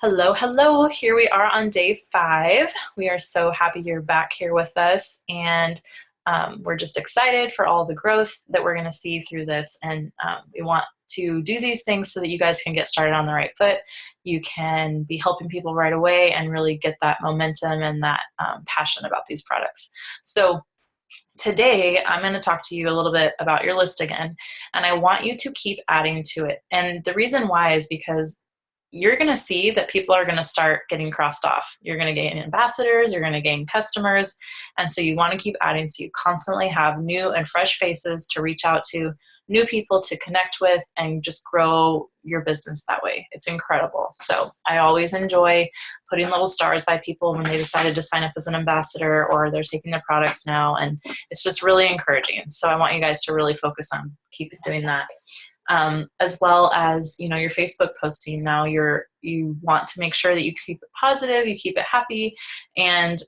Hello, hello. Here we are on day 5. We are so happy you're back here with us, and we're just excited for all the growth that we're going to see through this. And we want to do these things so that you guys can get started on the right foot. You can be helping people right away and really get that momentum and that passion about these products. So today I'm going to talk to you a little bit about your list again, and I want you to keep adding to it. And the reason why is because you're going to see that people are going to start getting crossed off. You're going to gain ambassadors, you're going to gain customers. And so you want to keep adding so you constantly have new and fresh faces to reach out to, new people to connect with, and just grow your business that way. It's incredible. So I always enjoy putting little stars by people when they decided to sign up as an ambassador or they're taking their products now. And it's just really encouraging. So I want you guys to really focus on keep doing that. As well as your Facebook posting. Now you want to make sure that you keep it positive, you keep it happy, and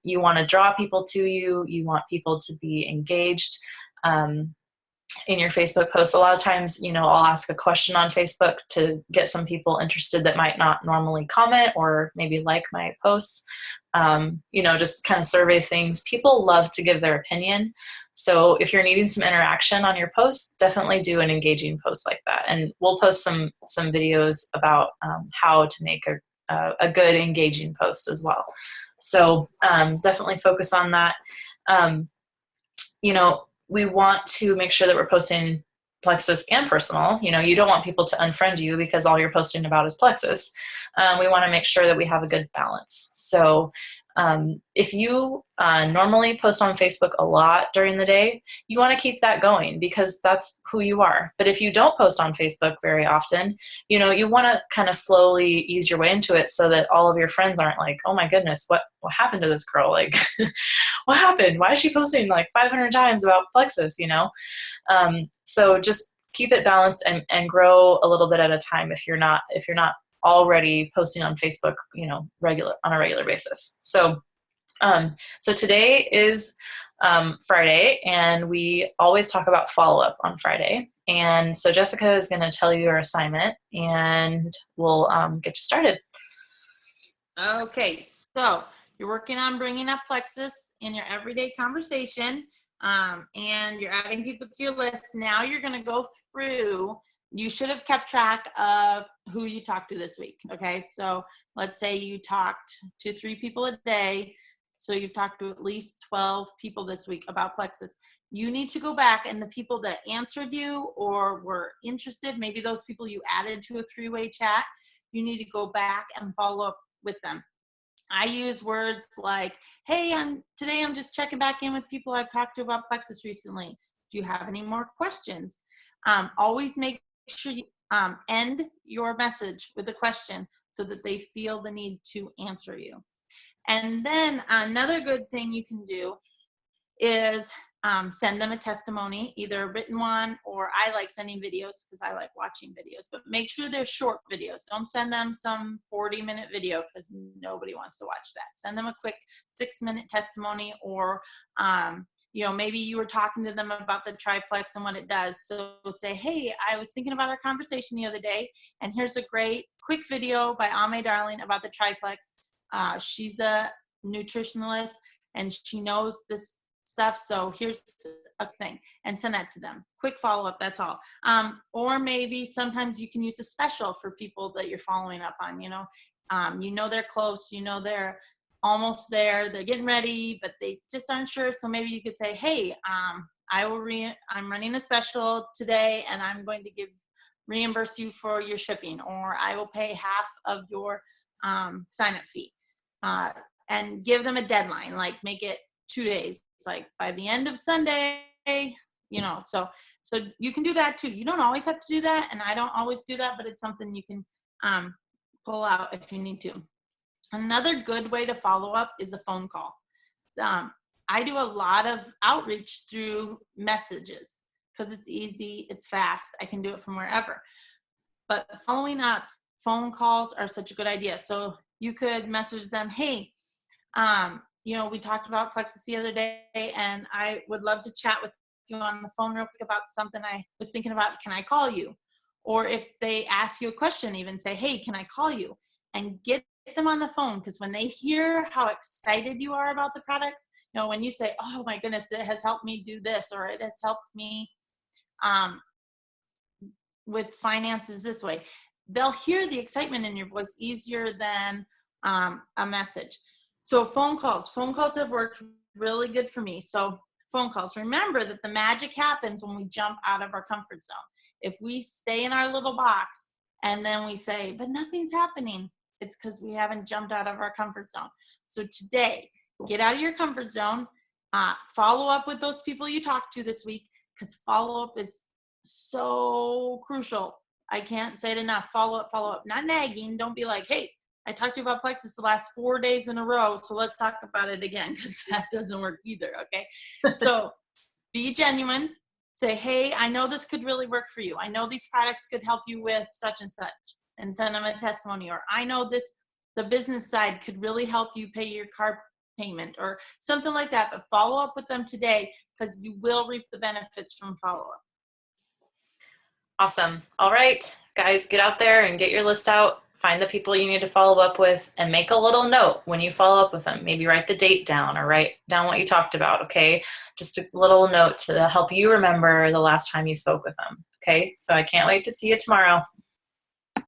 you want to draw people to you. You want people to be engaged in your Facebook posts. A lot of times, I'll ask a question on Facebook to get some people interested that might not normally comment or maybe like my posts. Just kind of survey things. People love to give their opinion. So if you're needing some interaction on your posts, definitely do an engaging post like that. And we'll post some videos about how to make a good engaging post as well. So definitely focus on that. We want to make sure that we're posting Plexus and personal. You don't want people to unfriend you because all you're posting about is Plexus. We want to make sure that we have a good balance. So if you normally post on Facebook a lot during the day, you want to keep that going because that's who you are. But if you don't post on Facebook very often, you want to kind of slowly ease your way into it so that all of your friends aren't like, oh my goodness, what happened to this girl? Like, what happened? Why is she posting like 500 times about Plexus, So just keep it balanced and grow a little bit at a time if you're not already posting on Facebook, on a regular basis. So today is Friday, and we always talk about follow-up on Friday. And so Jessica is going to tell you your assignment, and we'll get you started. Okay, so you're working on bringing up Plexus in your everyday conversation, and you're adding people to your list. Now you're going to go through. You should have kept track of who you talked to this week. Okay, so let's say you talked to 3 people a day. So you've talked to at least 12 people this week about Plexus. You need to go back, and the people that answered you or were interested, maybe those people you added to a 3-way chat, you need to go back and follow up with them. I use words like, hey, today I'm just checking back in with people I've talked to about Plexus recently. Do you have any more questions? Always make sure you end your message with a question so that they feel the need to answer you. And then another good thing you can do is send them a testimony, either a written one, or I like sending videos because I like watching videos, but make sure they're short videos. Don't send them some 40-minute video because nobody wants to watch that. Send them a quick 6-minute testimony, or maybe you were talking to them about the triplex and what it does. So say, hey, I was thinking about our conversation the other day, and here's a great quick video by Ame Darling about the triplex. She's a nutritionalist and she knows this stuff, so here's a thing, and send that to them. Quick follow-up, that's all. Or maybe sometimes you can use a special for people that you're following up on. They're close, they're almost there, they're getting ready, but they just aren't sure. So maybe you could say, hey, I'm running a special today, and I'm going to reimburse you for your shipping, or I will pay half of your sign-up fee, and give them a deadline, like make it 2 days, like by the end of Sunday, so you can do that too. You don't always have to do that, and I don't always do that, but it's something you can pull out if you need to. Another good way to follow up is a phone call. I do a lot of outreach through messages because it's easy, it's fast, I can do it from wherever. But following up, phone calls are such a good idea. So you could message them, hey, we talked about Plexus the other day, and I would love to chat with you on the phone real quick about something I was thinking about. Can I call you? Or if they ask you a question, even say, hey, can I call you? and get them on the phone, because when they hear how excited you are about the products, you know, when you say, oh my goodness, it has helped me do this, or it has helped me with finances this way, they'll hear the excitement in your voice easier than a message. So phone calls have worked really good for me. So phone calls, remember that the magic happens when we jump out of our comfort zone. If we stay in our little box and then we say, but nothing's happening, it's because we haven't jumped out of our comfort zone. So today, get out of your comfort zone, follow up with those people you talked to this week, because follow-up is so crucial. I can't say it enough. Follow up, not nagging. Don't be like, hey, I talked to you about Plexus the last 4 days in a row, so let's talk about it again, because that doesn't work either, okay? So be genuine. Say, hey, I know this could really work for you. I know these products could help you with such and such, and send them a testimony. Or I know the business side could really help you pay your car payment, or something like that. But follow up with them today, because you will reap the benefits from follow-up. Awesome. All right, guys, get out there and get your list out. Find the people you need to follow up with, and make a little note when you follow up with them. Maybe write the date down, or write down what you talked about, okay? Just a little note to help you remember the last time you spoke with them, okay? So I can't wait to see you tomorrow.